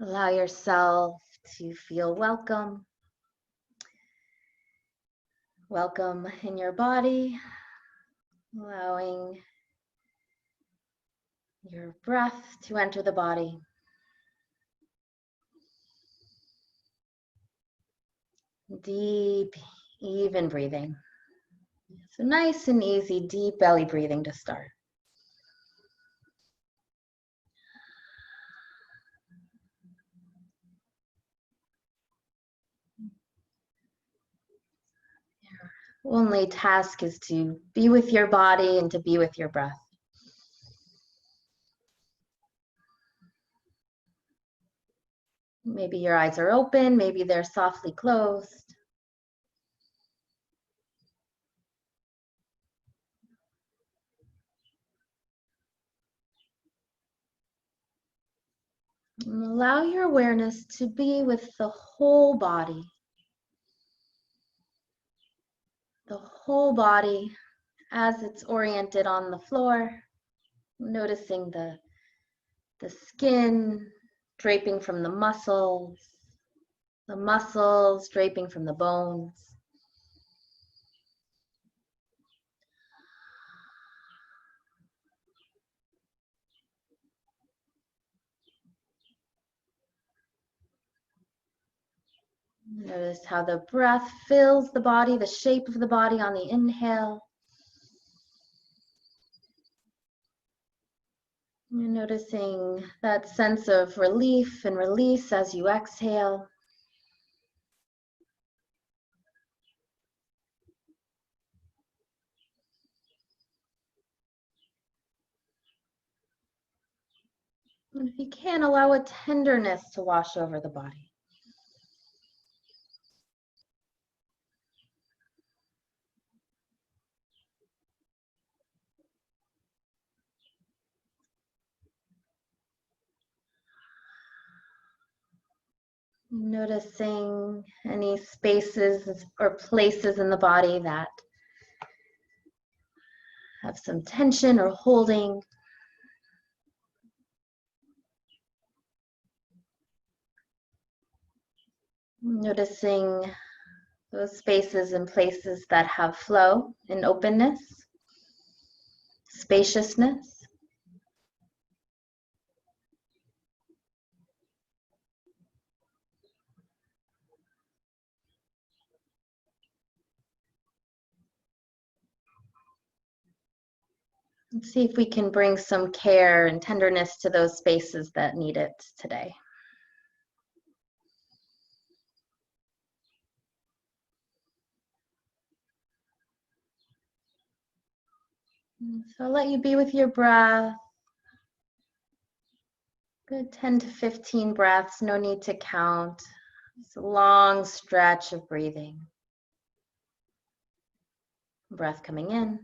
Allow yourself to feel welcome. Welcome in your body, allowing your breath to enter the body. Deep, even breathing. So nice and easy, deep belly breathing to start. Your only task is to be with your body and to be with your breath. Maybe your eyes are open, maybe they're softly closed. And allow your awareness to be with the whole body. The whole body as it's oriented on the floor, noticing the skin draping from the muscles draping from the bones. Notice how the breath fills the body, the shape of the body on the inhale. You're noticing that sense of relief and release as you exhale. And if you can, allow a tenderness to wash over the body. Noticing any spaces or places in the body that have some tension or holding. Noticing those spaces and places that have flow and openness, spaciousness. Let's see if we can bring some care and tenderness to those spaces that need it today. So I'll let you be with your breath. Good 10 to 15 breaths, no need to count. It's a long stretch of breathing. Breath coming in.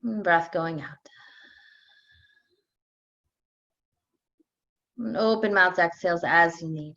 And breath going out. And open mouth exhales as you need.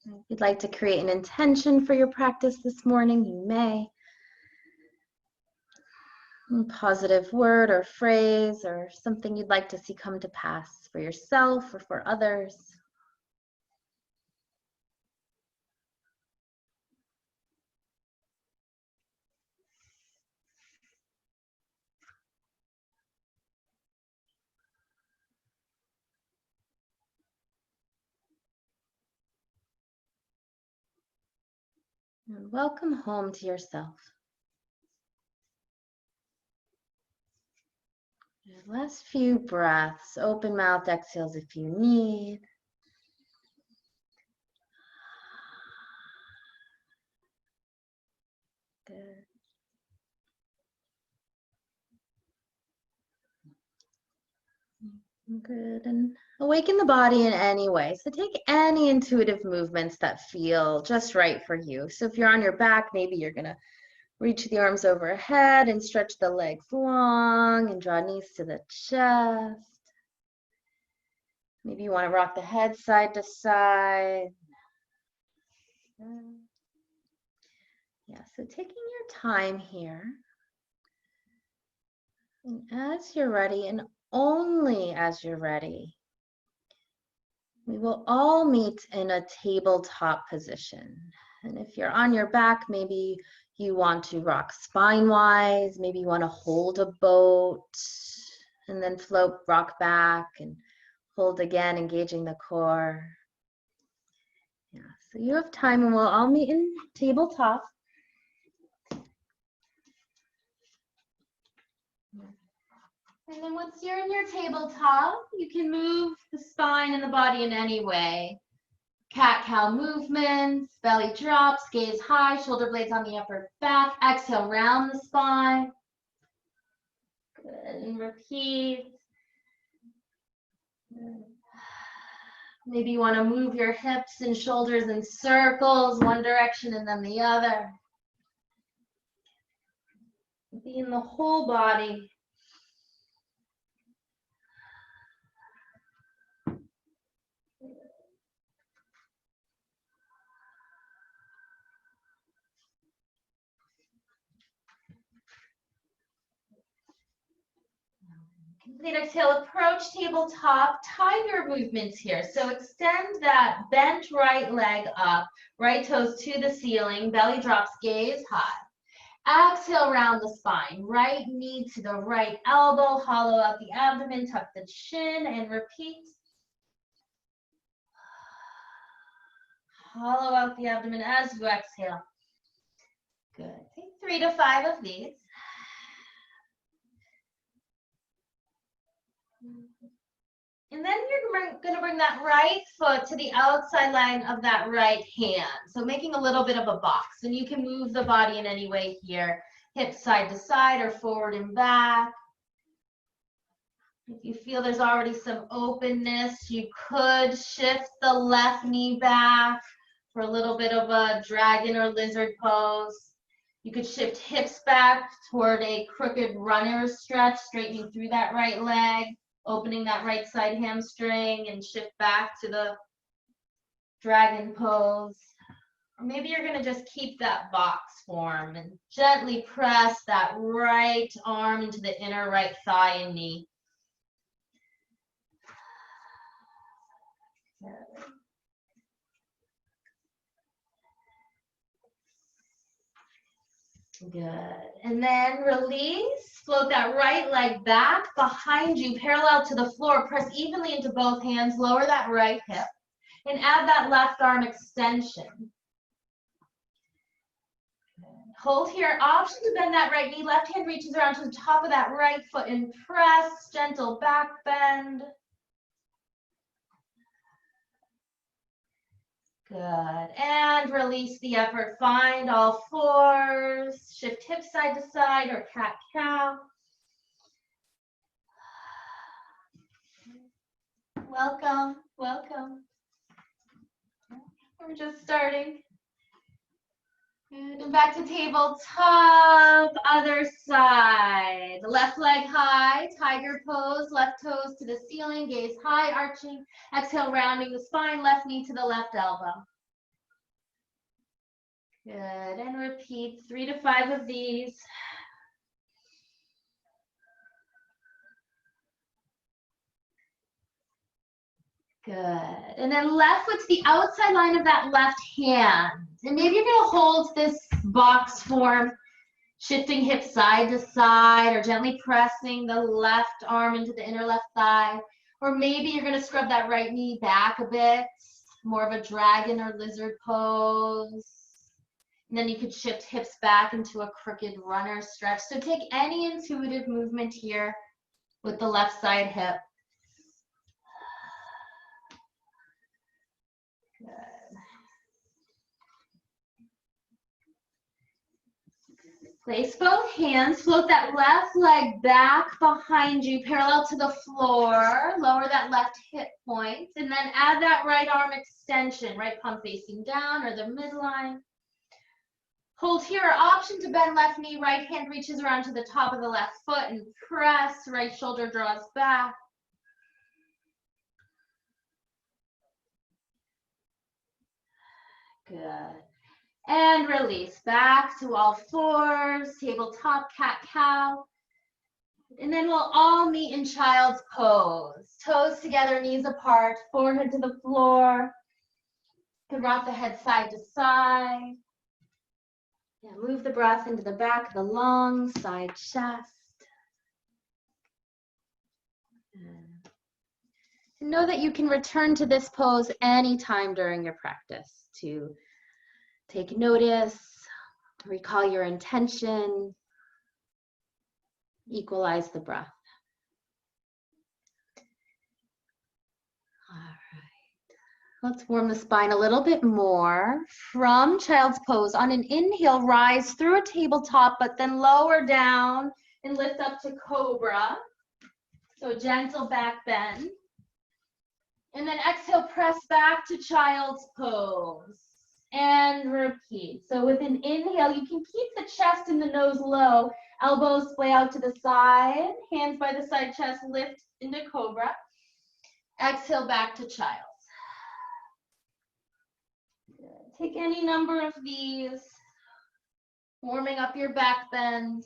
If you'd like to create an intention for your practice this morning, you may. A positive word or phrase or something you'd like to see come to pass for yourself or for others. And welcome home to yourself. Last few breaths, open mouth exhales if you need. Good. Good. And awaken the body in any way. So take any intuitive movements that feel just right for you. So if you're on your back, maybe you're going to reach the arms overhead and stretch the legs long and draw knees to the chest. Maybe you want to rock the head side to side. Yeah, so taking your time here. And as you're ready, and only as you're ready, we will all meet in a tabletop position. And if you're on your back, maybe you want to rock spine-wise, maybe you want to hold a boat and then float, rock back and hold again, engaging the core. Yeah, so you have time and we'll all meet in tabletop. And then once you're in your tabletop, you can move the spine and the body in any way. Cat-cow movements, belly drops, gaze high, shoulder blades on the upper back. Exhale, round the spine. Good, and repeat. Maybe you want to move your hips and shoulders in circles, one direction and then the other. Be in the whole body. Complete exhale, approach tabletop, tiger movements here. So extend that bent right leg up, right toes to the ceiling, belly drops, gaze high. Exhale, round the spine, right knee to the right elbow, hollow out the abdomen, tuck the chin, and repeat. Hollow out the abdomen as you exhale. Good. Take 3 to 5 of these. And then you're going to bring that right foot to the outside line of that right hand. So making a little bit of a box. And you can move the body in any way here. Hips side to side or forward and back. If you feel there's already some openness, you could shift the left knee back for a little bit of a dragon or lizard pose. You could shift hips back toward a crooked runner stretch, straightening through that right leg, opening that right side hamstring and shift back to the dragon pose. Or maybe you're going to just keep that box form and gently press that right arm into the inner right thigh and knee. Good. And then release. Float that right leg back behind you, parallel to the floor. Press evenly into both hands. Lower that right hip. And add that left arm extension. Hold here. Option to bend that right knee. Left hand reaches around to the top of that right foot and press. Gentle back bend. Good. And release the effort. Find all fours. Shift hips side to side or cat-cow. Welcome. Welcome. We're just starting. Good. And back to tabletop. Other side. Left leg high. Tiger pose. Left toes to the ceiling. Gaze high, arching. Exhale, rounding the spine. Left knee to the left elbow. Good. And repeat 3 to 5 of these. Good. And then left foot to the outside line of that left hand. And maybe you're going to hold this box form, shifting hips side to side or gently pressing the left arm into the inner left thigh. Or maybe you're going to scrub that right knee back a bit, more of a dragon or lizard pose. And then you could shift hips back into a crooked runner stretch. So take any intuitive movement here with the left side hip. Place both hands, float that left leg back behind you, parallel to the floor. Lower that left hip point, and then add that right arm extension, right palm facing down or the midline. Hold here, or option to bend left knee, right hand reaches around to the top of the left foot and press, right shoulder draws back. Good. And release back to all fours, tabletop cat-cow. And then we'll all meet in child's pose. Toes together, knees apart, forehead to the floor. You can rock the head side to side. Yeah, move the breath into the back of the lungs, side chest. And know that you can return to this pose anytime during your practice to take notice, recall your intention, equalize the breath. All right. Let's warm the spine a little bit more. From child's pose, on an inhale, rise through a tabletop, but then lower down and lift up to cobra. So gentle back bend. And then exhale, press back to child's pose. And repeat. So with an inhale, you can keep the chest and the nose low. Elbows splay out to the side. Hands by the side chest, lift into cobra. Exhale back to child's. Good. Take any number of these. Warming up your back bend.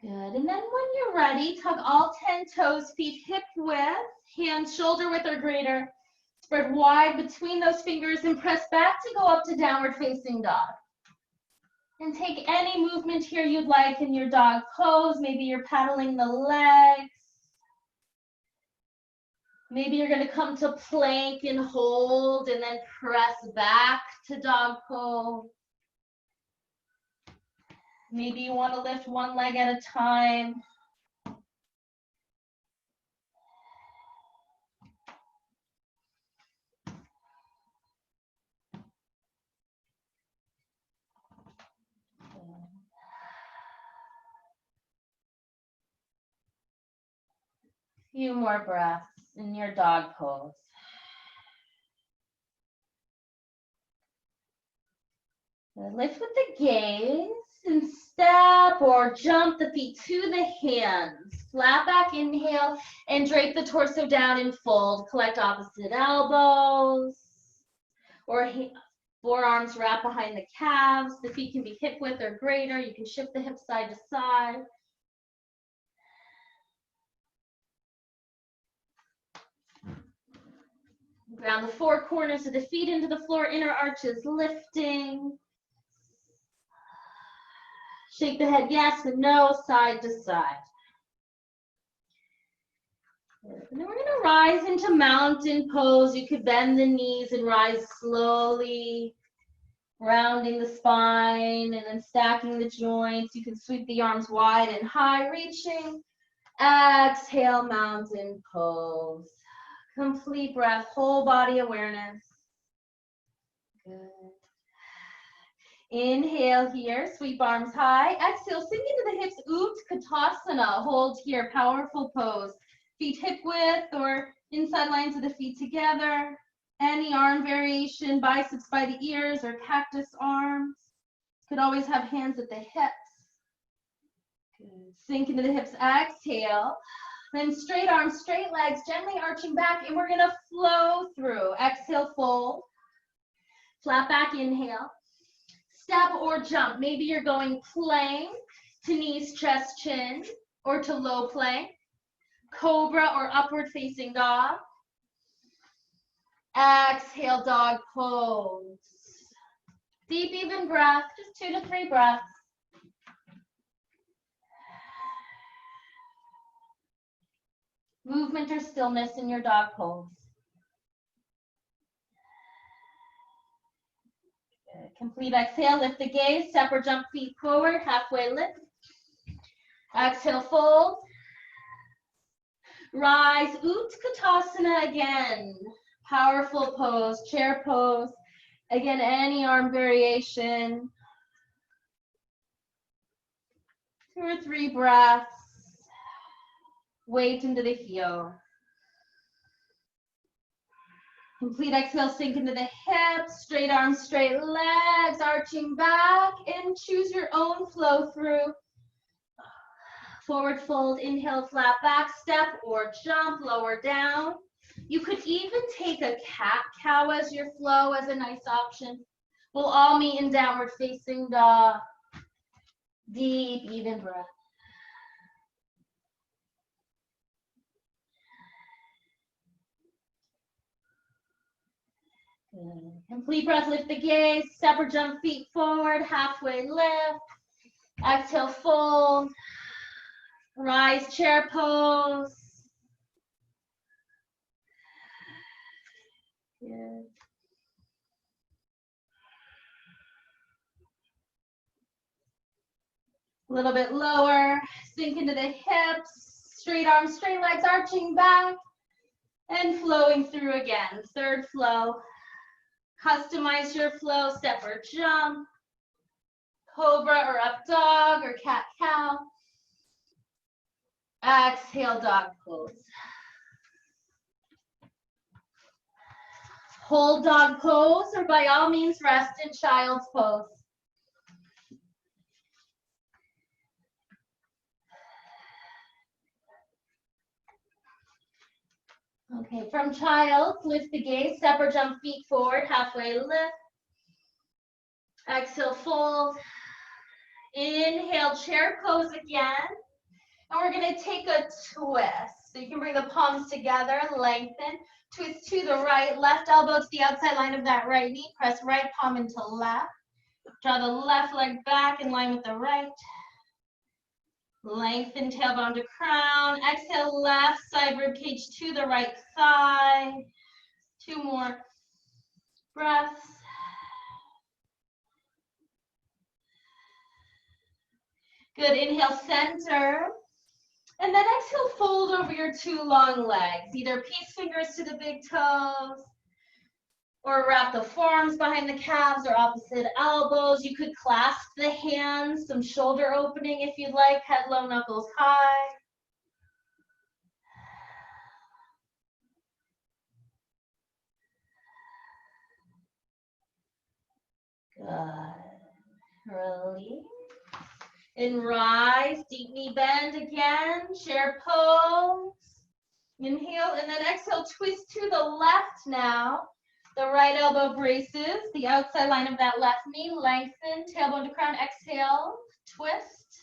Good, and then when you're ready, tug all 10 toes, feet hip width, hands shoulder width or greater. Spread wide between those fingers and press back to go up to downward facing dog. And take any movement here you'd like in your dog pose. Maybe you're paddling the legs. Maybe you're gonna come to plank and hold and then press back to dog pose. Maybe you want to lift one leg at a time. Few more breaths in your dog pose. Lift with the gaze and step or jump the feet to the hands. Flat back inhale and drape the torso down and fold. Collect opposite elbows or forearms wrap behind the calves. The feet can be hip width or greater. You can shift the hips side to side. Ground the four corners of the feet into the floor, inner arches lifting. Shake the head yes and no, side to side. And then we're going to rise into mountain pose. You could bend the knees and rise slowly, rounding the spine and then stacking the joints. You can sweep the arms wide and high, reaching. Exhale, mountain pose. Complete breath, whole body awareness. Good. Inhale here, sweep arms high. Exhale, sink into the hips, Utkatasana. Hold here, powerful pose. Feet hip width or inside lines of the feet together. Any arm variation, biceps by the ears or cactus arms. Could always have hands at the hips. Good. Sink into the hips, exhale. Then straight arms, straight legs, gently arching back, and we're gonna flow through. Exhale, fold. Flat back, inhale. Step or jump. Maybe you're going plank to knees, chest, chin, or to low plank. Cobra or upward facing dog. Exhale, dog pose. Deep, even breath, just 2 to 3 breaths. Movement or stillness in your dog pose. Good. Complete exhale, lift the gaze, step or jump feet forward, halfway lift. Exhale, fold. Rise, Utkatasana again. Powerful pose, chair pose. Again, any arm variation. 2 or 3 breaths. Weight into the heel. Complete exhale, sink into the hips, straight arms, straight legs, arching back, and choose your own flow through. Forward fold, inhale, flat back, step or jump, lower down. You could even take a cat-cow as your flow as a nice option. We'll all meet in downward facing dog. Deep, even breath. Good. Complete breath, lift the gaze, step or jump feet forward, halfway lift. Exhale, fold. Rise, chair pose. Good. A little bit lower, sink into the hips, straight arms, straight legs, arching back, and flowing through again. Third flow. Customize your flow, step or jump, cobra or up dog or cat-cow. Exhale, dog pose. Hold dog pose, or by all means, rest in child's pose. Okay, from child, lift the gaze, step or jump feet forward, halfway lift. Exhale, fold. Inhale, chair pose again. And we're gonna take a twist. So you can bring the palms together, lengthen. Twist to the right, left elbow to the outside line of that right knee. Press right palm into left. Draw the left leg back in line with the right. Lengthen tailbone to crown. Exhale, left side rib cage to the right thigh. 2 more breaths. Good, inhale, center. And then exhale, fold over your 2 long legs. Either peace fingers to the big toes, or wrap the forearms behind the calves or opposite elbows. You could clasp the hands, some shoulder opening if you'd like, head low, knuckles high. Good. Release. And rise, deep knee bend again, chair pose. Inhale, and then exhale, twist to the left now. The right elbow braces the outside line of that left knee, lengthen, tailbone to crown, exhale, twist.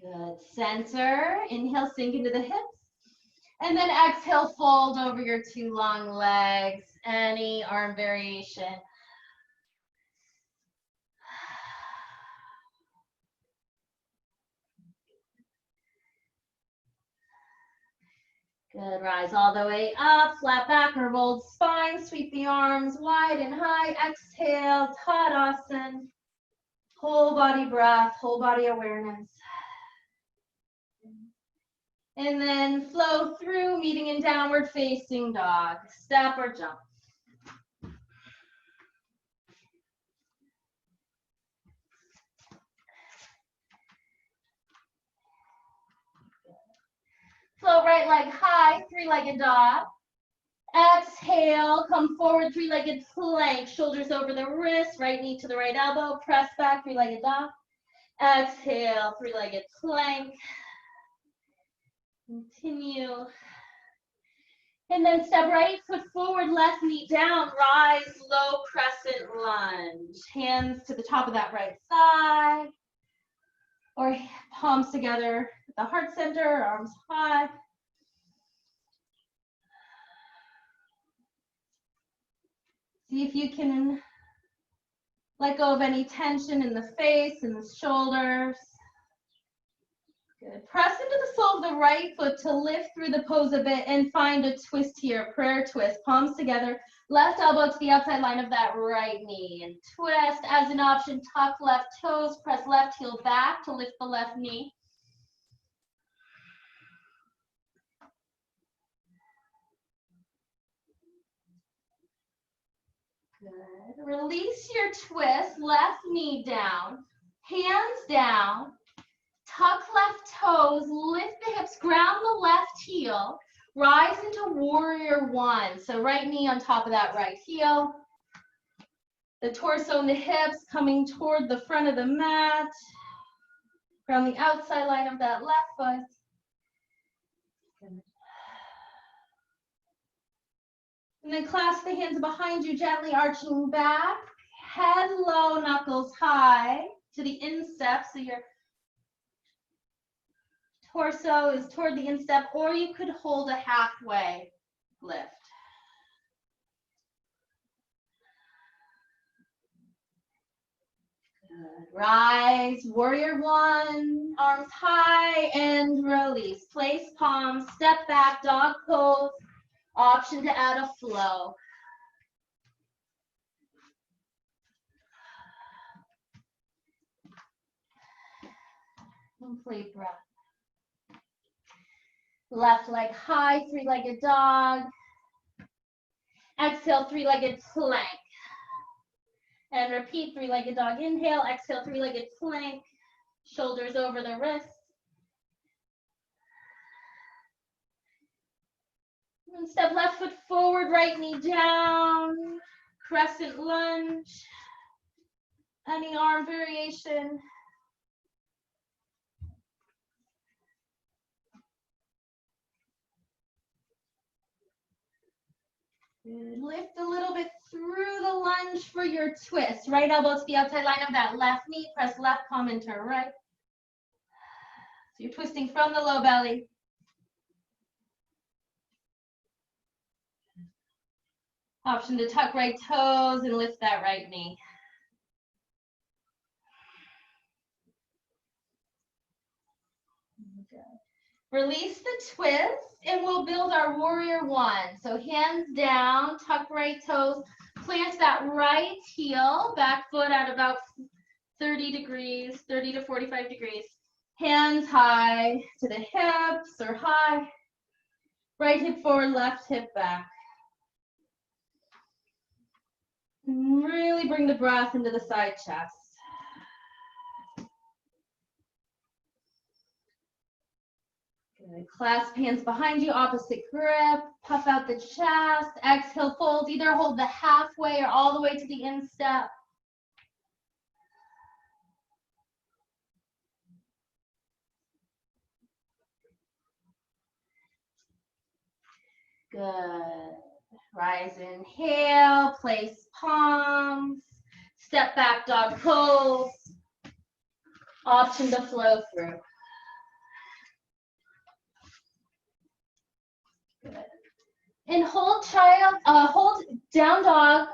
Good, center, inhale, sink into the hips. And then exhale, fold over your 2 long legs, any arm variation. Good, rise all the way up, flat back or rolled spine, sweep the arms wide and high, exhale, Tadasana. Whole body breath, whole body awareness. And then flow through, meeting in downward facing dog, step or jump. Flow right leg high, 3-legged dog. Exhale, come forward, 3-legged plank, shoulders over the wrist, right knee to the right elbow, press back, 3-legged dog. Exhale, 3-legged plank. Continue. And then step right foot forward, left knee down, rise, low crescent lunge. Hands to the top of that right thigh, or palms together at the heart center, arms high. See if you can let go of any tension in the face and the shoulders. Good. Press into the sole of the right foot to lift through the pose a bit and find a twist here, prayer twist. Palms together, Left elbow to the outside line of that right knee. And twist as an option, tuck left toes, press left heel back to lift the left knee. Good. Release your twist, left knee down, hands down, tuck left toes, lift the hips, ground the left heel, rise into warrior one. So right knee on top of that right heel. The torso and the hips coming toward the front of the mat. Ground the outside line of that left foot. Good. And then clasp the hands behind you, gently arching back. Head low, knuckles high to the instep. So your torso is toward the instep, or you could hold a halfway lift. Good. Rise, warrior one, arms high and release. Place palms, step back, dog pose. Option to add a flow. Complete breath. Left leg high, three-legged dog. Exhale, three-legged plank. And repeat, three-legged dog. Inhale, exhale, three-legged plank. Shoulders over the wrists. And step left foot forward, right knee down. Crescent lunge. Any arm variation. Good. Lift a little bit through the lunge for your twist. Right elbow to the outside line of that left knee. Press left palm into right. So you're twisting from the low belly. Option to tuck right toes and lift that right knee. Release the twist and we'll build our warrior one. So hands down, tuck right toes, plant that right heel, back foot at about 30 degrees, 30 to 45 degrees. Hands high to the hips or high. Right hip forward, left hip back. Really bring the breath into the side chest. Good. Clasp hands behind you, opposite grip. Puff out the chest. Exhale, fold. Either hold the halfway or all the way to the instep. Good. Rise, inhale, place palms, step back, dog pose. Option to flow through. Good. And hold down dog.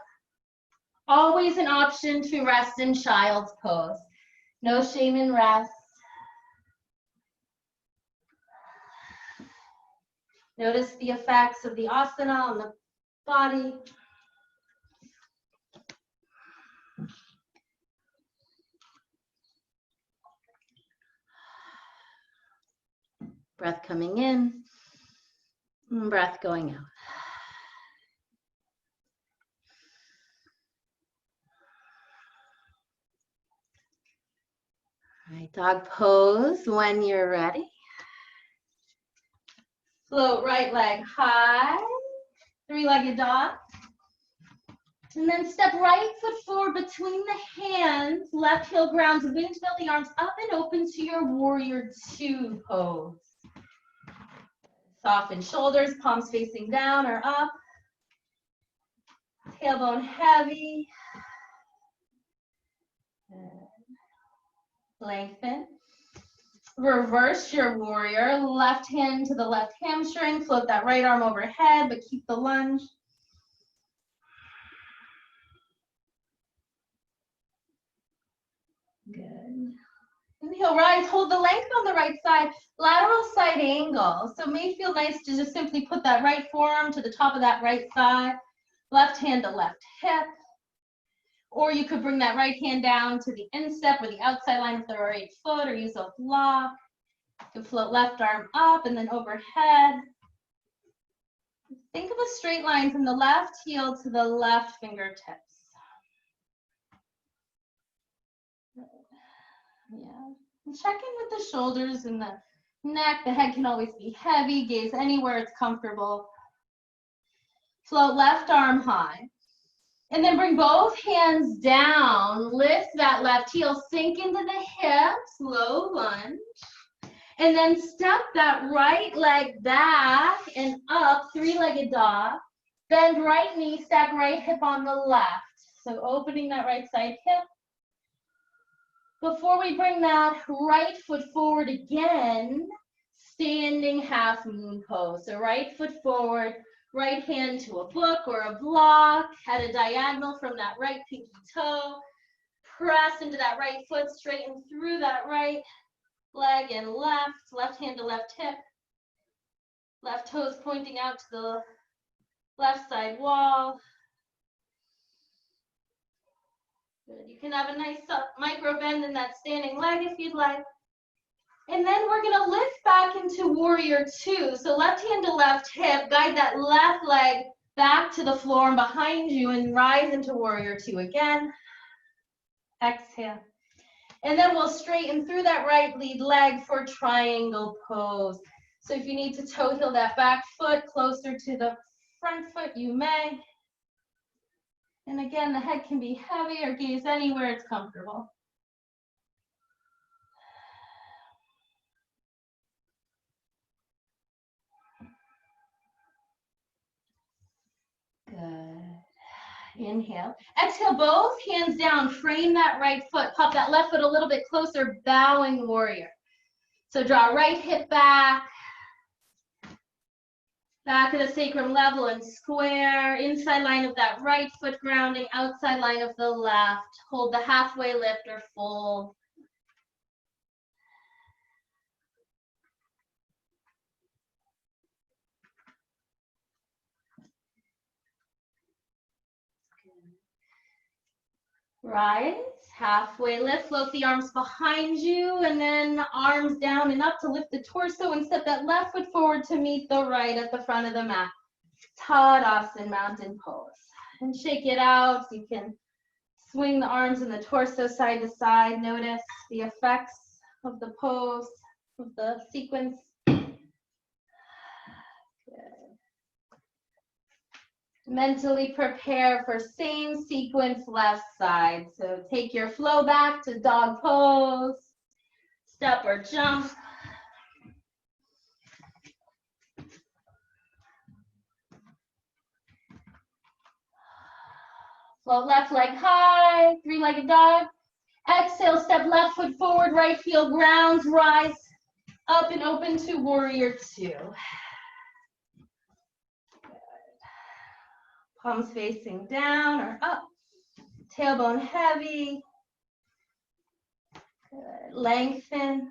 Always an option to rest in child's pose. No shame in rest. Notice the effects of the asana on the body. Breath coming in, breath going out. All right, dog pose when you're ready. Float right leg high, three-legged dog. And then step right foot forward between the hands, left heel grounds, begin to build the arms up and open to your warrior two pose. Soften shoulders, palms facing down or up. Tailbone heavy. Lengthen. Reverse your warrior. Left hand to the left hamstring. Float that right arm overhead, but keep the lunge. Good. Inhale, rise. Hold the length on the right side. Lateral side angle. So it may feel nice to just simply put that right forearm to the top of that right thigh. Left hand to left hip. Or you could bring that right hand down to the instep or the outside line of the right foot, or use a block. You can float left arm up and then overhead. Think of a straight line from the left heel to the left fingertips. Yeah. And check in with the shoulders and the neck. The head can always be heavy. Gaze anywhere it's comfortable. Float left arm high. And then bring both hands down. Lift that left heel. Sink into the hips. Low lunge. And then step that right leg back and up, three-legged dog. Bend right knee, stack right hip on the left. So opening that right side hip. Before we bring that right foot forward again, standing half moon pose. So right foot forward, right hand to a book or a block at a diagonal from that right pinky toe. Press into that right foot, straighten through that right leg and left hand to left hip. Left toes pointing out to the left side wall. Good. You can have a nice micro bend in that standing leg if you'd like. And then we're gonna lift back into warrior two. So left hand to left hip, guide that left leg back to the floor and behind you and rise into warrior two again. Exhale. And then we'll straighten through that right lead leg for triangle pose. So if you need to toe heel that back foot closer to the front foot, you may. And again, the head can be heavy or gaze anywhere it's comfortable. Good. Inhale. Exhale, both hands down. Frame that right foot. Pop that left foot a little bit closer, bowing warrior. So draw right hip back. Back of the sacrum level and square. Inside line of that right foot grounding. Outside line of the left. Hold the halfway lift or fold. Rise, halfway lift, float the arms behind you, and then arms down and up to lift the torso and step that left foot forward to meet the right at the front of the mat. Tadasana, mountain pose. And shake it out. You can swing the arms and the torso side to side. Notice the effects of the pose, of the sequence. Mentally prepare for same sequence left side. So take your flow back to dog pose, step or jump. Float left leg high, three-legged dog. Exhale, step left foot forward, right heel grounds, rise up and open to warrior two. Palms facing down or up. Tailbone heavy. Good. Lengthen.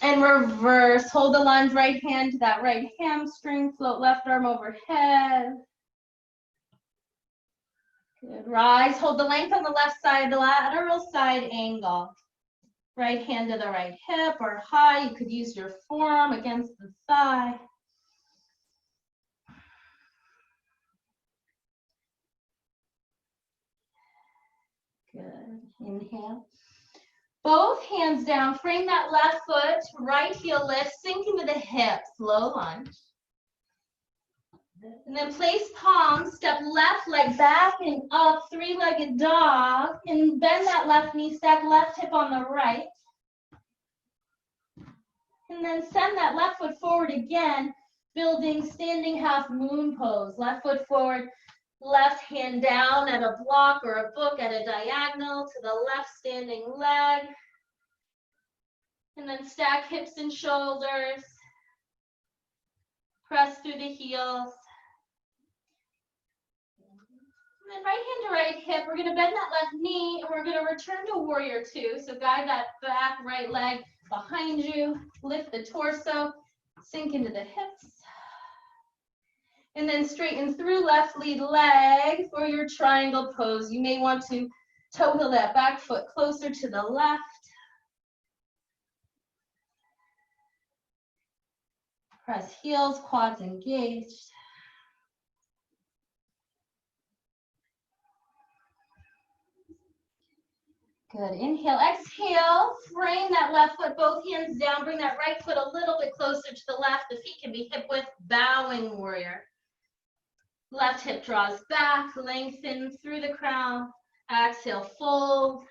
And reverse. Hold the lunge, right hand to that right hamstring. Float left arm overhead. Good. Rise. Hold the length on the left side, the lateral side angle. Right hand to the right hip or high. You could use your forearm against the thigh. Good. Inhale. Both hands down. Frame that left foot. Right heel lift. Sink into the hips. Low lunge. And then place palms. Step left leg back and up. Three-legged dog. And bend that left knee. Stack left hip on the right. And then send that left foot forward again. Building standing half moon pose. Left foot forward. Left hand down at a block or a book at a diagonal to the left standing leg. And then stack hips and shoulders. Press through the heels. And then right hand to right hip, we're gonna bend that left knee and we're gonna return to warrior two. So guide that back right leg behind you, lift the torso, sink into the hips. And then straighten through left lead leg for your triangle pose. You may want to toe heel that back foot closer to the left. Press heels, quads engaged. Good. Inhale, exhale. Frame that left foot, both hands down. Bring that right foot a little bit closer to the left. The feet can be hip width, bowing warrior. Left hip draws back, lengthen through the crown. Exhale, fold.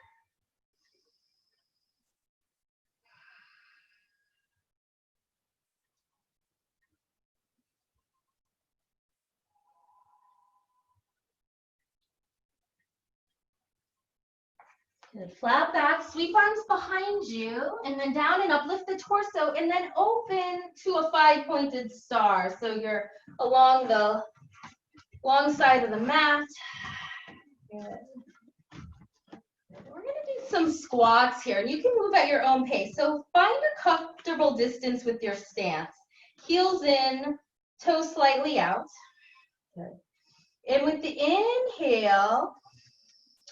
Good. Flat back, sweep arms behind you, and then down and up, lift the torso, and then open to a 5-pointed star. So you're along the long side of the mat. Good. We're gonna do some squats here, and you can move at your own pace. So find a comfortable distance with your stance. Heels in, toes slightly out. Good. And with the inhale,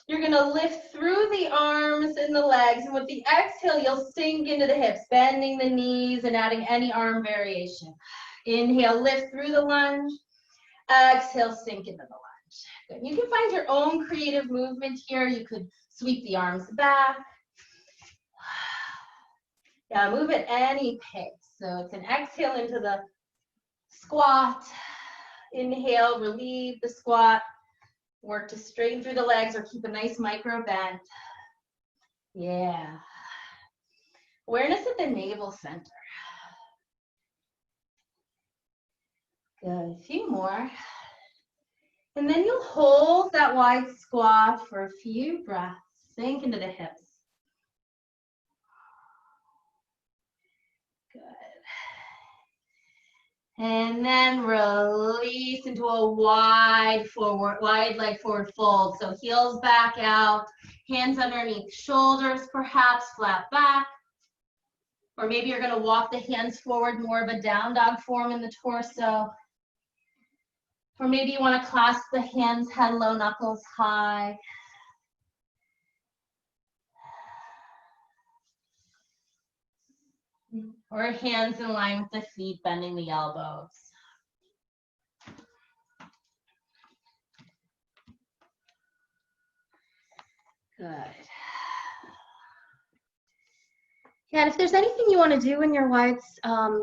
you're gonna lift through the arms and the legs, and with the exhale, you'll sink into the hips, bending the knees and adding any arm variation. Inhale, lift through the lunge. Exhale, sink into the lunge. Good. You can find your own creative movement here. You could sweep the arms back. Yeah, move at any pace. So it's an exhale into the squat. Inhale, relieve the squat. Work to straighten through the legs or keep a nice micro bend. Yeah. Awareness at the navel center. Good. A few more. And then you'll hold that wide squat for a few breaths. Sink into the hips. Good. And then release into a wide leg forward fold. So heels back out, hands underneath shoulders, perhaps flat back. Or maybe you're gonna walk the hands forward, more of a down dog form in the torso. Or maybe you wanna clasp the hands, head low, knuckles high. Or hands in line with the feet, bending the elbows. Good. Yeah, and if there's anything you want to do in your wide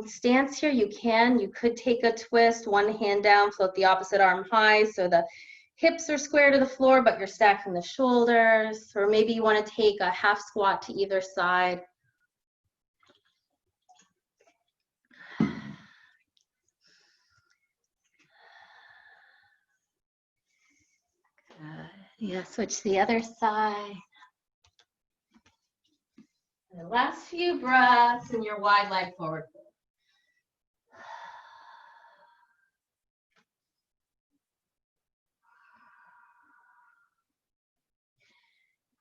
stance here, you can. You could take a twist, one hand down, float the opposite arm high so the hips are square to the floor, but you're stacking the shoulders. Or maybe you want to take a half squat to either side. Yeah, switch to the other side. And the last few breaths in your wide leg forward fold.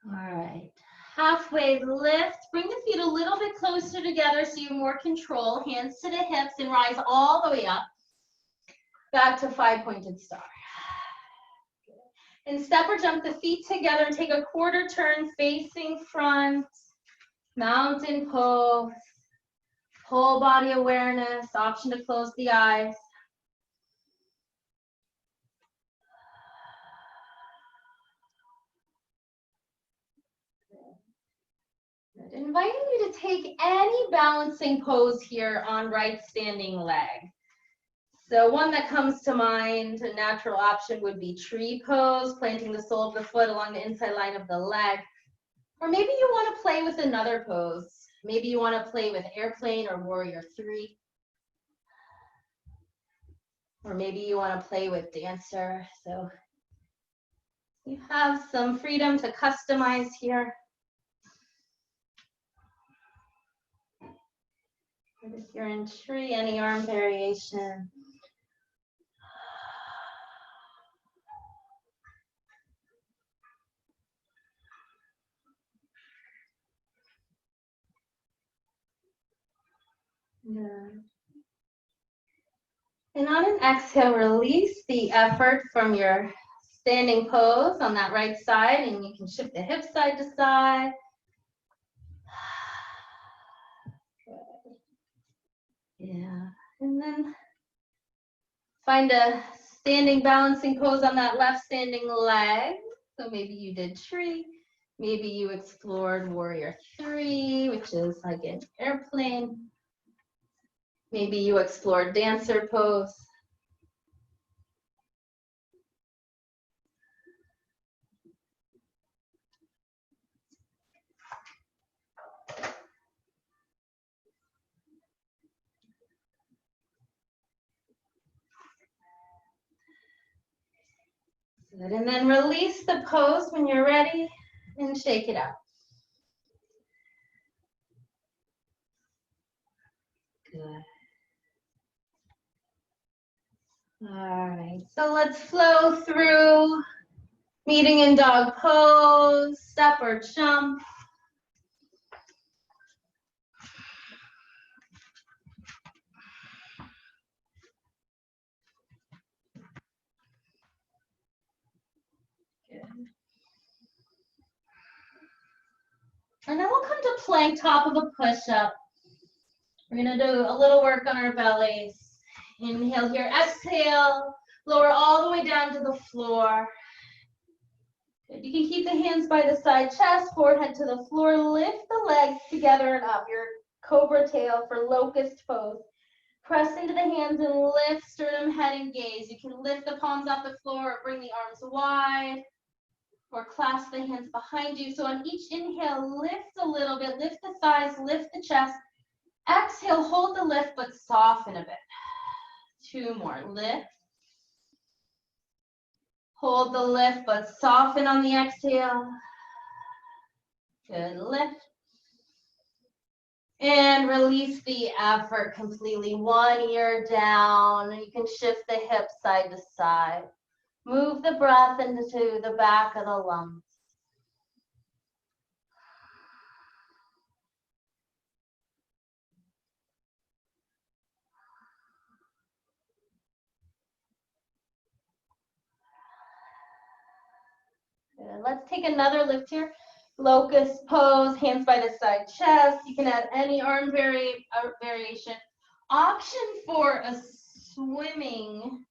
All right, halfway lift. Bring the feet a little bit closer together so you have more control. Hands to the hips and rise all the way up. Back to 5-pointed star. And step or jump the feet together and take a quarter turn facing front. Mountain pose. Whole body awareness. Option to close the eyes. Good. Inviting you to take any balancing pose here on right standing leg. So one that comes to mind, a natural option would be tree pose, planting the sole of the foot along the inside line of the leg. Or maybe you want to play with another pose. Maybe you want to play with airplane or warrior 3. Or maybe you want to play with dancer. So you have some freedom to customize here. If you're in tree, any arm variation. Yeah. And on an exhale, release the effort from your standing pose on that right side, and you can shift the hips side to side. Good. Yeah, and then find a standing balancing pose on that left standing leg. So maybe you did tree, maybe you explored warrior 3, which is like an airplane. Maybe you explored dancer pose. Good, and then release the pose when you're ready and shake it out. Good. All right, so let's flow through meeting in dog pose, step or jump. Good. And then we'll come to plank, top of a push-up. We're gonna do a little work on our bellies. Inhale here, exhale, lower all the way down to the floor. Good. You can keep the hands by the side chest, forehead to the floor, lift the legs together and up, your cobra tail for locust pose. Press into the hands and lift sternum, head, and gaze. You can lift the palms off the floor or bring the arms wide or clasp the hands behind you. So on each inhale, lift a little bit, lift the thighs, lift the chest. Exhale, hold the lift, but soften a bit. 2 more, lift. Hold the lift, but soften on the exhale. Good, lift. And release the effort completely. 1 ear down. You can shift the hips side to side. Move the breath into the back of the lungs. Good. Let's take another lift here. Locust pose, hands by the side chest. You can add any arm variation. Option for a swimming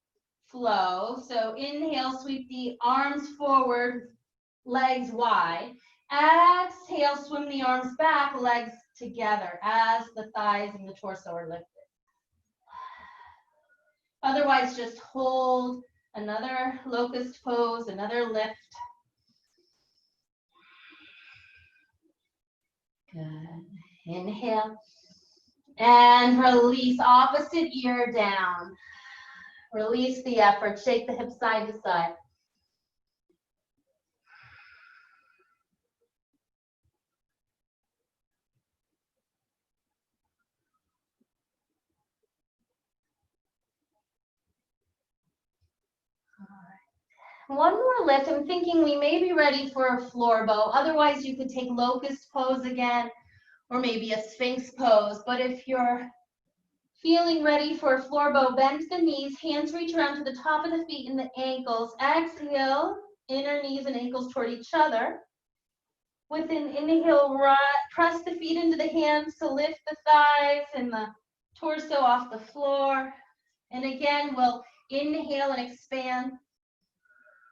flow. So inhale, sweep the arms forward, legs wide. Exhale, swim the arms back, legs together as the thighs and the torso are lifted. Otherwise, just hold another locust pose, another lift. Good. Inhale. And release, opposite ear down. Release the effort, shake the hips side to side. One more lift. I'm thinking we may be ready for a floor bow. Otherwise, you could take locust pose again, or maybe a sphinx pose. But if you're feeling ready for a floor bow, bend the knees, hands reach around to the top of the feet and the ankles. Exhale, inner knees and ankles toward each other. With an inhale, press the feet into the hands to lift the thighs and the torso off the floor. And again, we'll inhale and expand.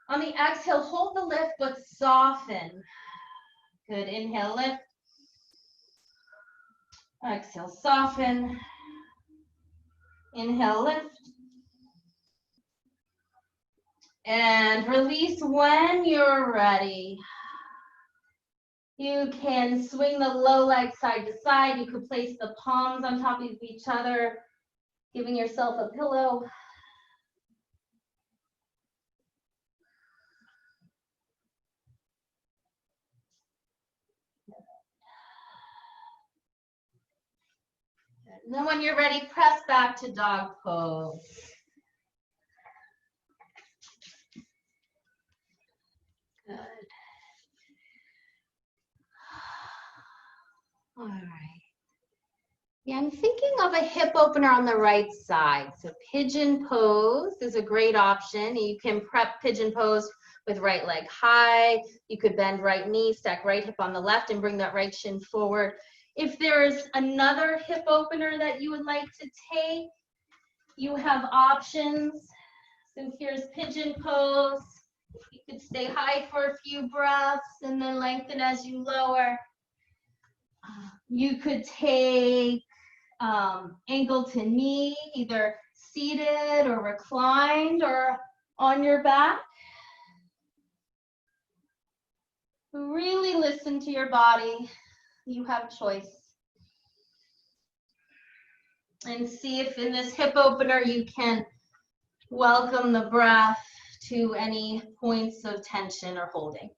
On the exhale, hold the lift, but soften. Good, inhale, lift. Exhale, soften. Inhale, lift. And release when you're ready. You can swing the low leg side to side. You could place the palms on top of each other, giving yourself a pillow. And then when you're ready, press back to dog pose. Good. All right. Yeah, I'm thinking of a hip opener on the right side. So pigeon pose is a great option. You can prep pigeon pose with right leg high. You could bend right knee, stack right hip on the left, and bring that right shin forward. If there's another hip opener that you would like to take, you have options. So here's pigeon pose. You could stay high for a few breaths and then lengthen as you lower. You could take ankle to knee, either seated or reclined or on your back. Really listen to your body. You have choice. And see if in this hip opener you can welcome the breath to any points of tension or holding.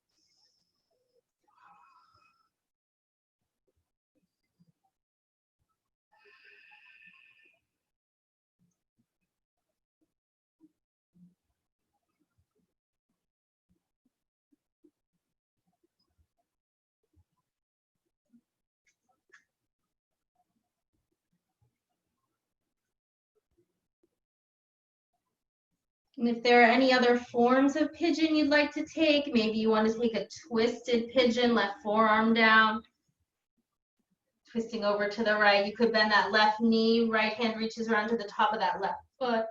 And if there are any other forms of pigeon you'd like to take, maybe you want to take a twisted pigeon, left forearm down, twisting over to the right. You could bend that left knee, right hand reaches around to the top of that left foot.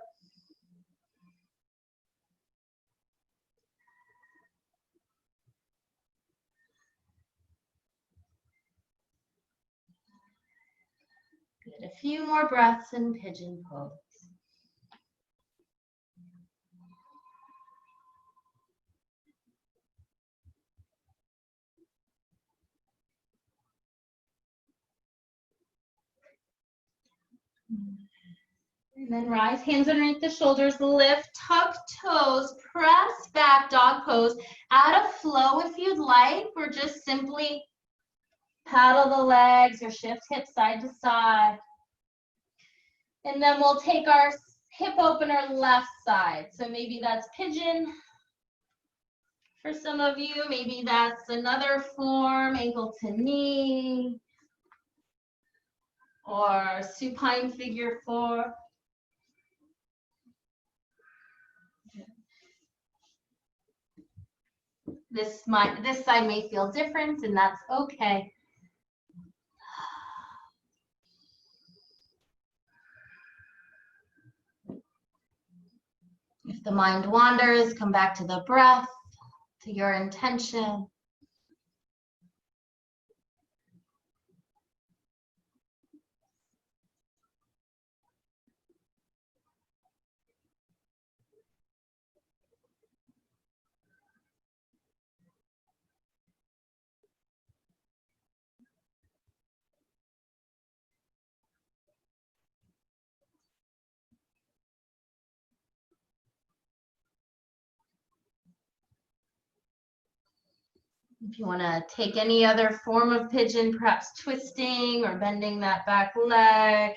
Good. A few more breaths in pigeon pose. And then rise, hands underneath the shoulders, lift, tuck toes, press back, dog pose. Add a flow if you'd like, or just simply paddle the legs or shift hips side to side. And then we'll take our hip opener left side. So maybe that's pigeon for some of you. Maybe that's another form, ankle to knee, or supine figure 4. This side may feel different, and that's okay. If the mind wanders, come back to the breath, to your intention. If you want to take any other form of pigeon, perhaps twisting or bending that back leg,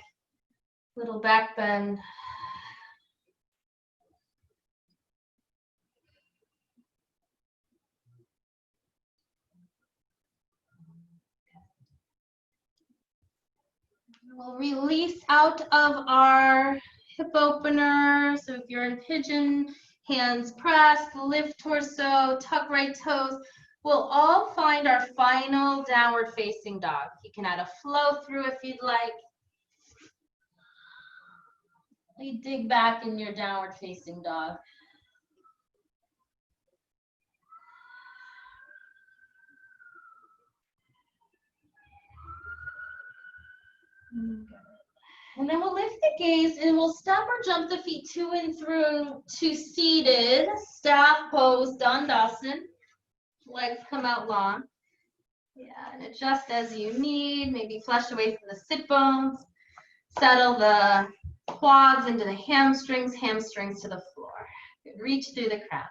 little back bend. We'll release out of our hip opener. So if you're in pigeon, hands pressed, lift torso, tuck right toes. We'll all find our final downward facing dog. You can add a flow through if you'd like. You dig back in your downward facing dog. And then we'll lift the gaze and we'll step or jump the feet to and through to seated staff pose, Dandasana. Legs come out long. Yeah, and adjust as you need. Maybe flush away from the sit bones. Settle the quads into the hamstrings to the floor. Good. Reach through the crown.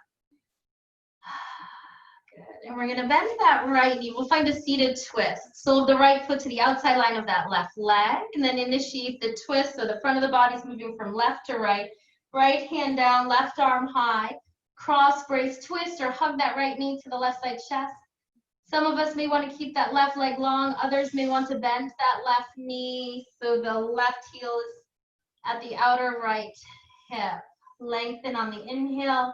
Good. And we're going to bend that right knee. We'll find a seated twist. So the right foot to the outside line of that left leg, and then initiate the twist. So the front of the body's moving from left to right. Right hand down, left arm high. Cross brace twist or hug that right knee to the left side chest. Some of us may want to keep that left leg long. Others may want to bend that left knee so the left heel is at the outer right hip. Lengthen on the inhale.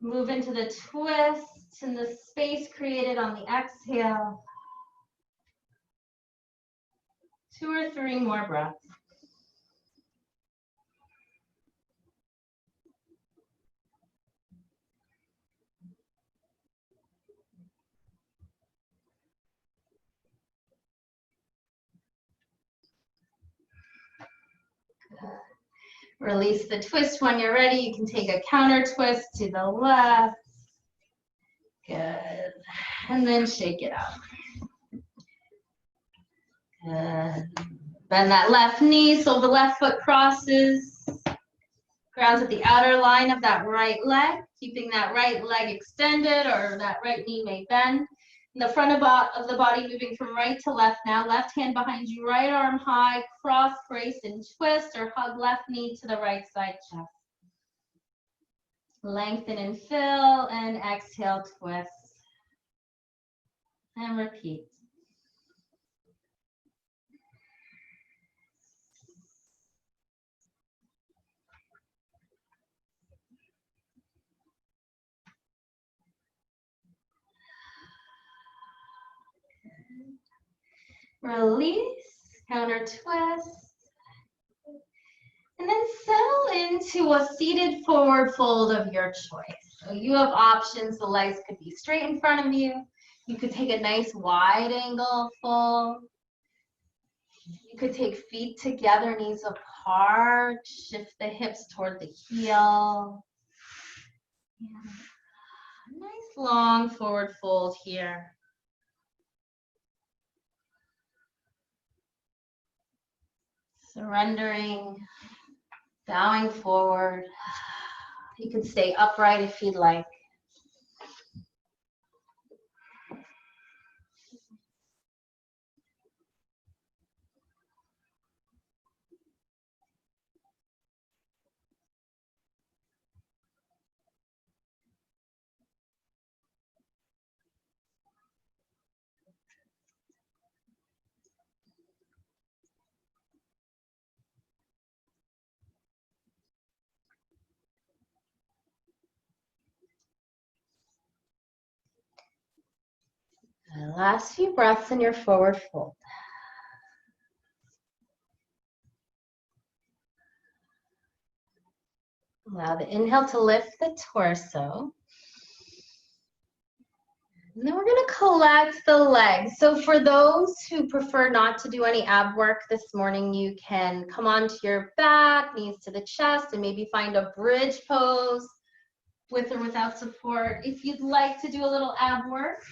Move into the twist and the space created on the exhale. 2 or 3 more breaths. Release the twist when you're ready. You can take a counter twist to the left. Good. And then shake it out. Good. Bend that left knee so the left foot crosses. Grounds at the outer line of that right leg, keeping that right leg extended or that right knee may bend. The front of the body moving from right to left now. Left hand behind you, right arm high, cross, brace, and twist, or hug left knee to the right side chest. Lengthen and fill, and exhale, twist. And repeat. Release, counter twist. And then settle into a seated forward fold of your choice. So you have options. The legs could be straight in front of you. You could take a nice wide angle fold. You could take feet together, knees apart. Shift the hips toward the heel. Yeah. Nice long forward fold here. Surrendering, bowing forward. You can stay upright if you'd like. Last few breaths in your forward fold. Allow the inhale to lift the torso. And then we're going to collect the legs. So for those who prefer not to do any ab work this morning, you can come onto your back, knees to the chest, and maybe find a bridge pose with or without support. If you'd like to do a little ab work,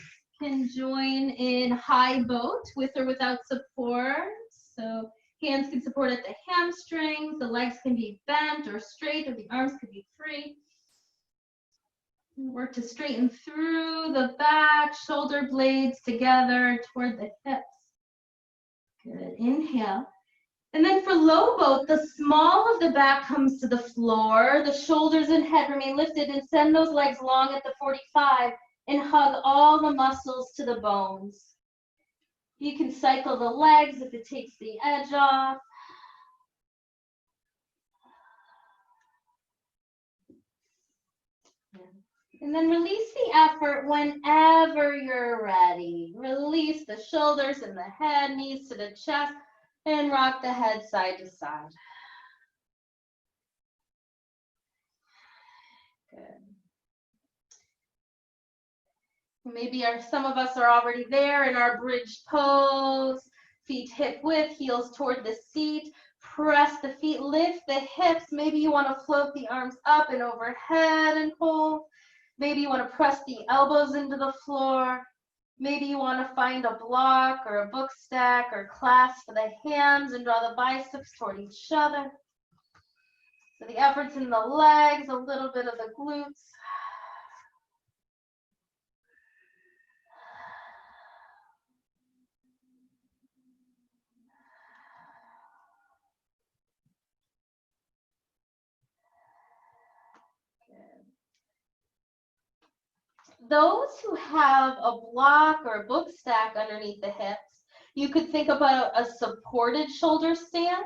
you can join in high boat with or without support. So hands can support at the hamstrings, the legs can be bent or straight, or the arms could be free. Work to straighten through the back, shoulder blades together toward the hips. Good, inhale. And then for low boat, the small of the back comes to the floor, the shoulders and head remain lifted, and send those legs long at the 45 and hug all the muscles to the bones. You can cycle the legs if it takes the edge off. And then release the effort whenever you're ready. Release the shoulders and the head, knees to the chest, and rock the head side to side. Good. Maybe some of us are already there in our bridge pose. Feet hip width, heels toward the seat. Press the feet, lift the hips. Maybe you want to float the arms up and overhead and hold. Maybe you want to press the elbows into the floor. Maybe you want to find a block or a book stack or clasp for the hands and draw the biceps toward each other. So the effort's in the legs, a little bit of the glutes. those who have a block or a book stack underneath the hips, you could think about a supported shoulder stand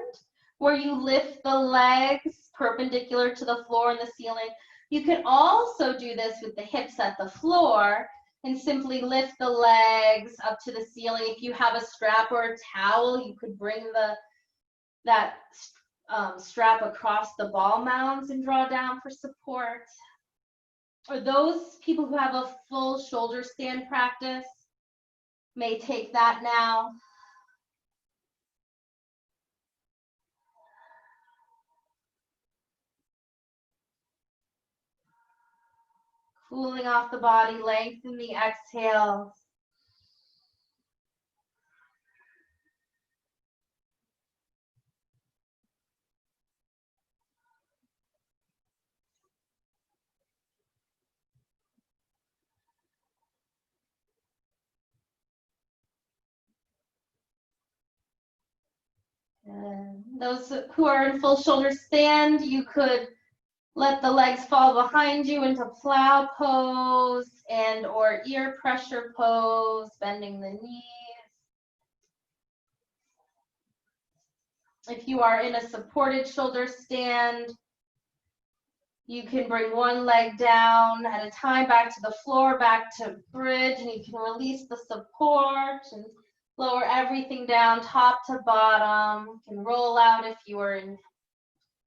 where you lift the legs perpendicular to the floor and the ceiling. You can also do this with the hips at the floor and simply lift the legs up to the ceiling. If you have a strap or a towel, you could bring that strap across the ball mounds and draw down for support. Or those people who have a full shoulder stand practice may take that now. Cooling off the body, lengthen the exhales. And those who are in full shoulder stand, you could let the legs fall behind you into plow pose and or ear pressure pose, bending the knees. If you are in a supported shoulder stand, you can bring one leg down at a time back to the floor, back to bridge, and you can release the support and lower everything down top to bottom. You can roll out if you are in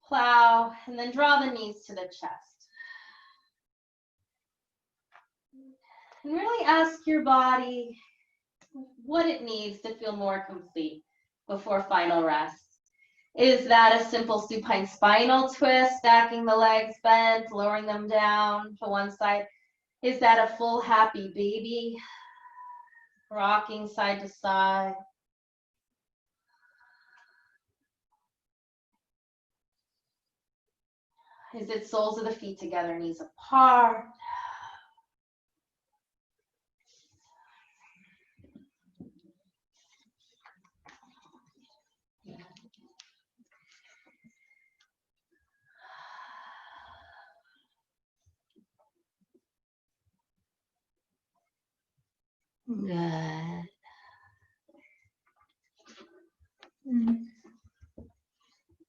plow, and then draw the knees to the chest. And really ask your body what it needs to feel more complete before final rest. Is that a simple supine spinal twist, stacking the legs bent, lowering them down to one side? Is that a full happy baby, rocking side to side? Is it soles of the feet together, knees apart? Good.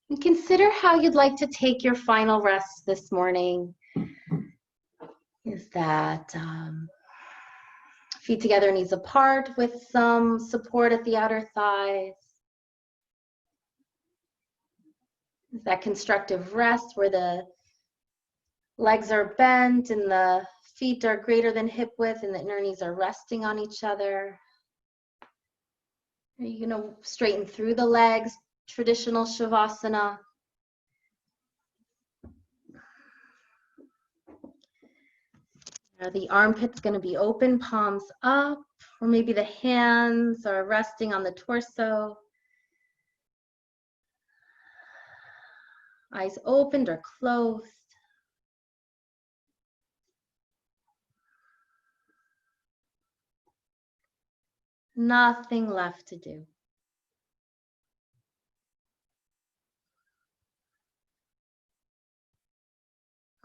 And consider how you'd like to take your final rest this morning. Is that feet together, knees apart with some support at the outer thighs? Is that constructive rest where the legs are bent and the feet are greater than hip width and the inner knees are resting on each other? Are you going to straighten through the legs, traditional Shavasana? Are the armpits going to be open, palms up, or maybe the hands are resting on the torso? Eyes opened or closed? Nothing left to do.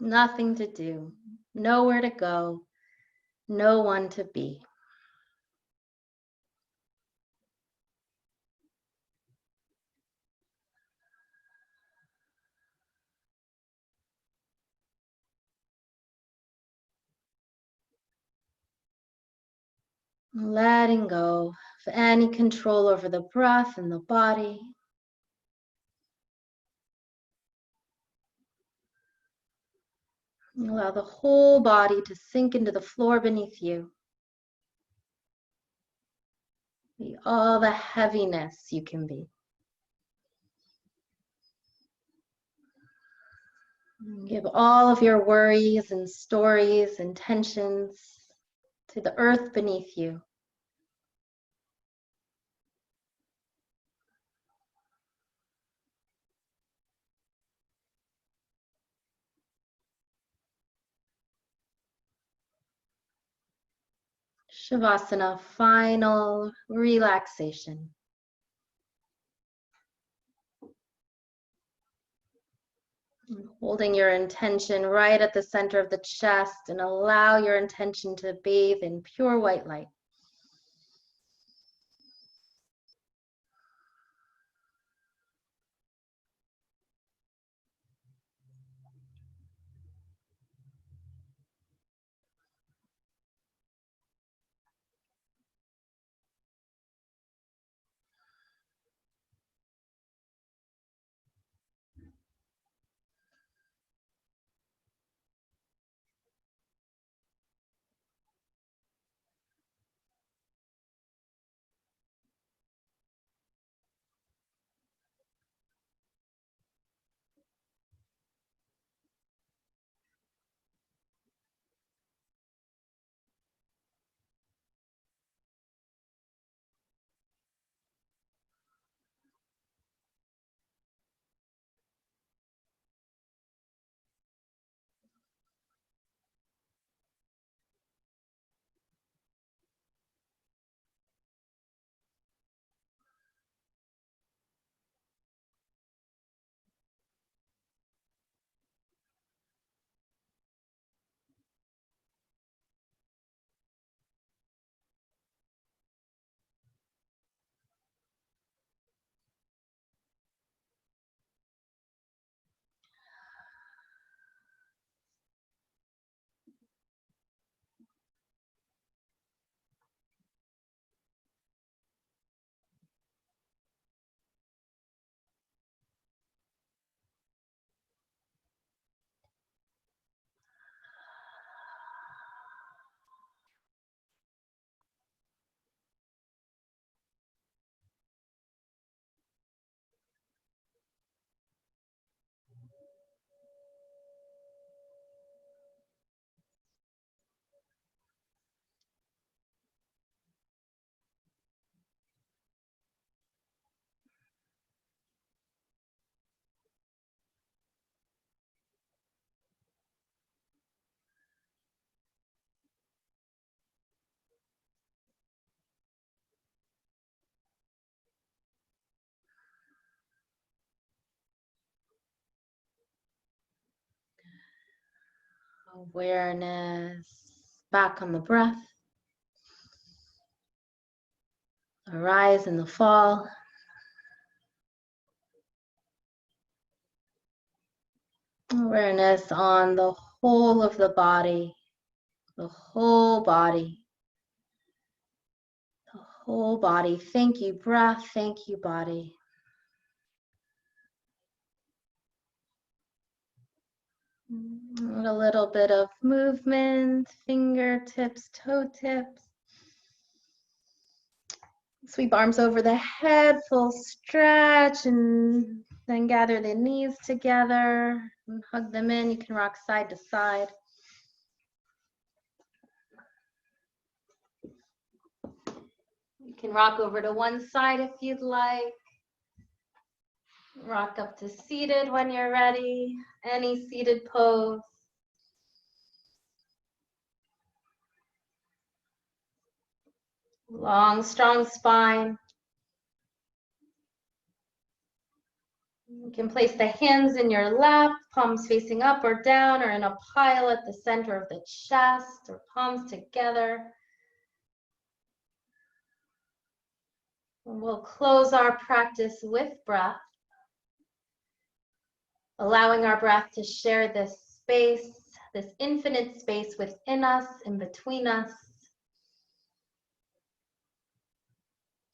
Nothing to do. Nowhere to go. No one to be. Letting go of any control over the breath and the body. Allow the whole body to sink into the floor beneath you. Be all the heaviness you can be. Give all of your worries and stories and tensions to the earth beneath you. Shavasana, final relaxation. Holding your intention right at the center of the chest, and allow your intention to bathe in pure white light. Awareness back on the breath. The rise and the fall. Awareness on the whole of the body. The whole body. The whole body. Thank you, breath. Thank you, body. And a little bit of movement, fingertips, toe tips. Sweep arms over the head, full stretch, and then gather the knees together and hug them in. You can rock side to side. You can rock over to one side if you'd like. Rock up to seated when you're ready. Any seated pose. Long, strong spine. You can place the hands in your lap, palms facing up or down, or in a pile at the center of the chest, or palms together. And we'll close our practice with breath, allowing our breath to share this space, this infinite space within us, in between us.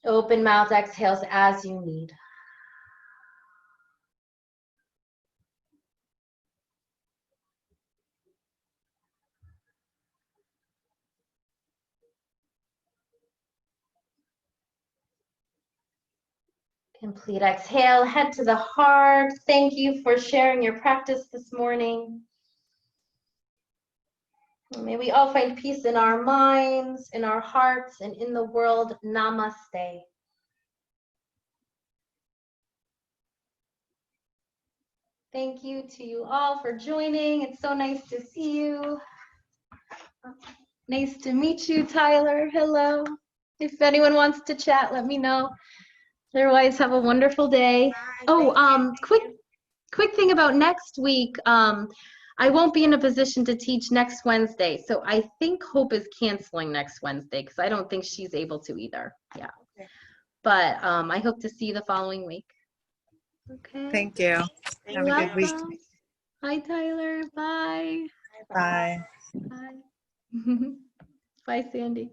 Open mouth exhales as you need. Complete exhale, head to the heart. Thank you for sharing your practice this morning. May we all find peace in our minds, in our hearts, and in the world. Namaste. Thank you to you all for joining. It's so nice to see you. Nice to meet you, Tyler. Hello. If anyone wants to chat, let me know. Otherwise, have a wonderful day. Oh, quick quick thing about next week. I won't be in a position to teach next Wednesday, so I think Hope is canceling next Wednesday because I don't think she's able to either. Yeah. Okay. But I hope to see you the following week. Okay. Thank you. Thank Have a good week. Welcome. Hi, Tyler. Bye. Bye. Bye. Bye, Sandy.